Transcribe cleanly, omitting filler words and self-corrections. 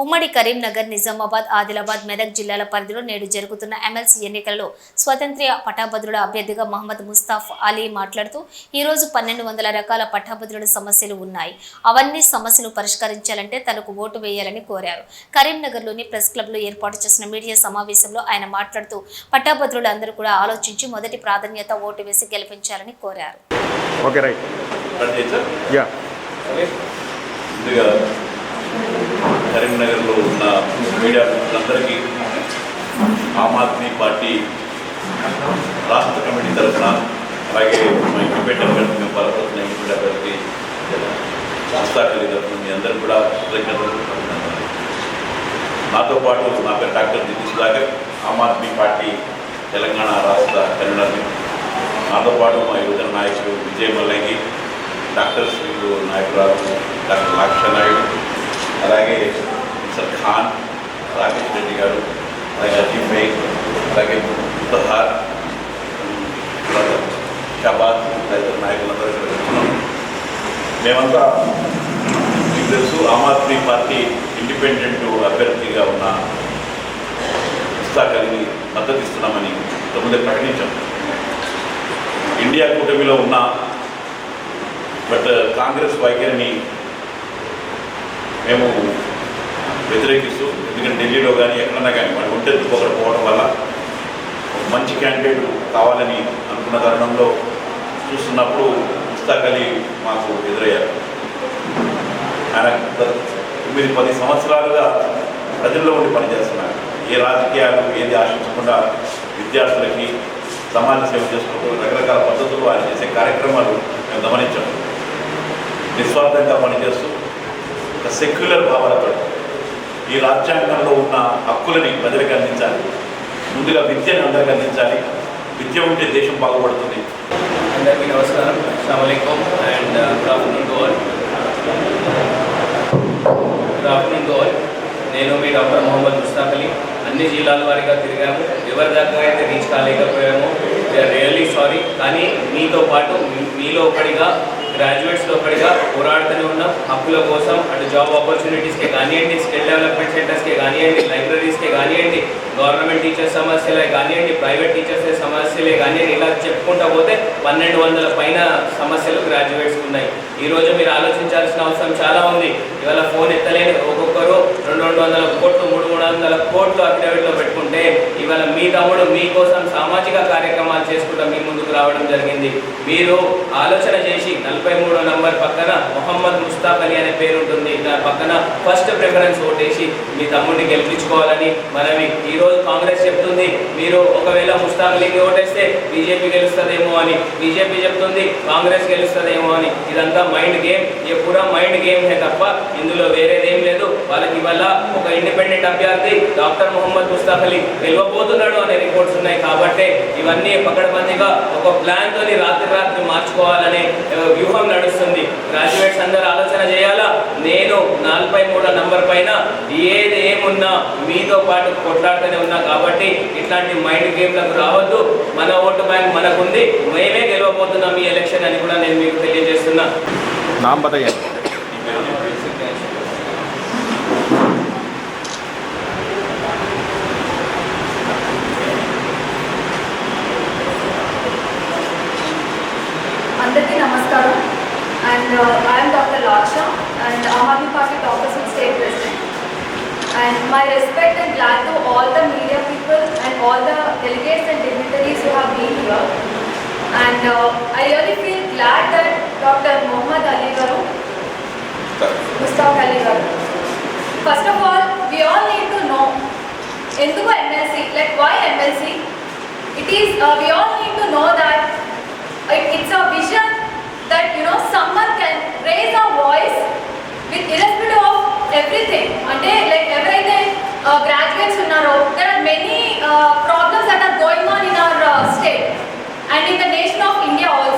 ఉమ్మడి కరీంనగర్, నిజామాబాద్, ఆదిలాబాద్, మెదక్ జిల్లాల పరిధిలో నేడు జరుగుతున్న ఎమ్మెల్సీ ఎన్నికలలో స్వతంత్ర పట్టభద్రుల అభ్యర్థిగా మహమ్మద్ ముస్తాఫ్ అలీ మాట్లాడుతూ ఈరోజు 1200 రకాల పట్టభద్రుల సమస్యలు ఉన్నాయి. అవన్నీ సమస్యలు పరిష్కరించాలంటే తనకు ఓటు వేయాలని కోరారు. కరీంనగర్లోని ప్రెస్ క్లబ్లో ఏర్పాటు చేసిన మీడియా సమావేశంలో ఆయన మాట్లాడుతూ పట్టభద్రులు అందరూ కూడా ఆలోచించి మొదటి ప్రాధాన్యత ఓటు వేసి గెలిపించాలని కోరారు. కరీంనగర్లో ఉన్న మీడియా మిత్రులందరికీ ఆమ్ ఆద్మీ పార్టీ రాష్ట్ర కమిటీ తరఫున అలాగే మా ఇండిపెండెంట్ మేము బలపడుతున్న ఇండిపెండెంట్ అభ్యర్థి ముస్తాఫ్ అలీ తరఫున మీ అందరూ కూడా కృతజ్ఞతలు. నాతో పాటు నా పేరు డాక్టర్ దినేష్ సుధాకర్, ఆమ్ ఆద్మీ పార్టీ తెలంగాణ రాష్ట్ర కన్వీనర్ని. నాతో పాటు మా యువజన నాయకుడు విజయ్ మల్లంగి, డాక్టర్ శ్రీ నాయకురాలు డాక్టర్ లాక్ష నాయుడు, అలాగే మిస్టర్ ఖాన్, రాకేష్ రెడ్డి గారు, అలాగే అజీమ్ భాయ్, అలాగే ముతహార్, షబాద్ తదితర నాయకులందరూ ఇక్కడ వెళ్తున్నాం. మేమంతా మీకు తెలుసు ఆమ్ ఆద్మీ పార్టీ ఇండిపెండెంట్ అభ్యర్థిగా ఉన్న ముస్తాఫ్ అలీని మద్దతు ఇస్తున్నామని తొమ్మిది ప్రకటించాం. ఇండియా కూటమిలో ఉన్న కాంగ్రెస్ వైఖరిని మేము వ్యతిరేకిస్తూ, ఎందుకంటే ఢిల్లీలో కానీ ఎక్కడన్నా కానీ వాడు ఉంటే పోవడం వల్ల మంచి క్యాండిడేట్ కావాలని అనుకున్న తరుణంలో చూస్తున్నప్పుడు ముస్తాఫ్ అలీ మాకు ఎదురయ్యారు. ఆయన 9-10 సంవత్సరాలుగా ప్రజల్లో ఉండి పనిచేస్తున్నారు. ఏ రాజకీయాలు ఏది ఆశించకుండా విద్యార్థులకి సమాజ సేవ చేసుకుంటూ రకరకాల పద్ధతులు ఆయన చేసే కార్యక్రమాలు మేము గమనించాం. నిస్వార్థంగా పనిచేస్తూ ఒక సెక్యులర్ భావనతో ఈ రాజ్యాంగంలో ఉన్న హక్కులని ప్రజలకు అందించాలి. ముందుగా విద్యను అందరికీ అందించాలి. విద్య ఉంటే దేశం బాగుపడుతుంది. అందరికీ నమస్కారం, అస్సలాము అలైకుం and good afternoon to all. నేను మీ డాక్టర్ మొహమ్మద్ ముస్తాఫ్ అలీ. అన్ని జిల్లాల వారీగా తిరిగాము. ఎవరి దాకా అయితే రీచ్ కాలేకపోయామో వీఆర్ రియల్లీ సారీ. కానీ మీతో పాటు మీలో ఒకటిగా, గ్రాడ్యుయేట్స్లో ఒకటిగా పోరాడుతూనే ఉన్నాం హక్కుల కోసం. అటు జాబ్ ఆపర్చునిటీస్కే కానివ్వండి, స్కిల్ డెవలప్మెంట్ సెంటర్స్కే కానివ్వండి, లైబ్రరీస్కే కానివ్వండి, గవర్నమెంట్ టీచర్స్ సమస్యలే కానివ్వండి, ప్రైవేట్ టీచర్స్ సమస్యలే కానివ్వండి, ఇలా చెప్పుకుంటా పోతే 1200 పైన సమస్యలు గ్రాడ్యుయేట్స్కి ఉన్నాయి. ఈరోజు మీరు ఆలోచించాల్సిన అవసరం చాలా ఉంది. ఇవాళ ఫోన్ ఎత్తలేని ఒక్కొక్కరు 200 కోట్లు 300 కోట్లు అఫిడవిట్లో పెట్టుకుంటే ఇవాళ మీ తమ్ముడు మీకోసం సామాజిక కార్యక్రమాలు చేసుకుంటూ మీ ముందుకు రావడం జరిగింది. మీరు ఆలోచన చేసి 43 నంబర్ పక్కన మొహమ్మద్ ముస్తాఫ్ అలీ అనే పేరు ఉంటుంది, దాని పక్కన ఫస్ట్ ప్రిఫరెన్స్ ఓటేసి మీ తమ్ముడిని గెలిపించుకోవాలని మనవి. ఈరోజు కాంగ్రెస్ చెప్తుంది మీరు ఒకవేళ ముస్తాఫ్ అలీకి ఓటేస్తే బీజేపీ గెలుస్తుందేమో అని, బీజేపీ చెప్తుంది కాంగ్రెస్ గెలుస్తుందేమో అని. ఇదంతా మైండ్ గేమ్, ఎప్పుడా మైండ్ గేమ్ తప్ప ఇందులో వేరేదేం లేదు. వాళ్ళకి ఇవాళ ఒక ఇండిపెండెంట్ అభ్యర్థి డాక్టర్ మొహమ్మద్ ముస్తాఫ్ అలీ గెలవబోతున్నాడు అనే రిపోర్ట్స్ ఉన్నాయి. కాబట్టి ఇవన్నీ పకడ్బందీగా ఒక ప్లాన్ తోని రాత్రి మార్చుకోవాలనే వ్యూహం నడుస్తుంది. గ్రాడ్యుయేట్స్ అందరూ ఆలోచన చేయాలా. నేను 43 నంబర్ పైన ఏది ఏమున్నా మీతో పాటు కొట్లాడుతూనే ఉన్నా. కాబట్టి ఇట్లాంటి మైండ్ గేమ్లకు రావద్దు. మన ఓటు బ్యాంక్ మనకుంది, మేమే గెలవబోతున్నాం ఈ ఎలక్షన్ అని కూడా నేను మీకు తెలియజేస్తున్నా. అందరికీ నమస్కారం. And I'm doctor Laksha and Aam Aadmi Party Opposite State President. And my respect and glad to all the media people and all the delegates and dignitaries who have been here. And I really feel glad that Dr. Muhammad Ali garu, Mustafa Ali garu. First of all, we all need to know enduku MLC, like why MLC? It is we all need to know that it's a vision that someone can raise a voice with irrespective of everything. Ante like everything graduates unnaro, there are many problems that are going on in our state and in the nation of India also.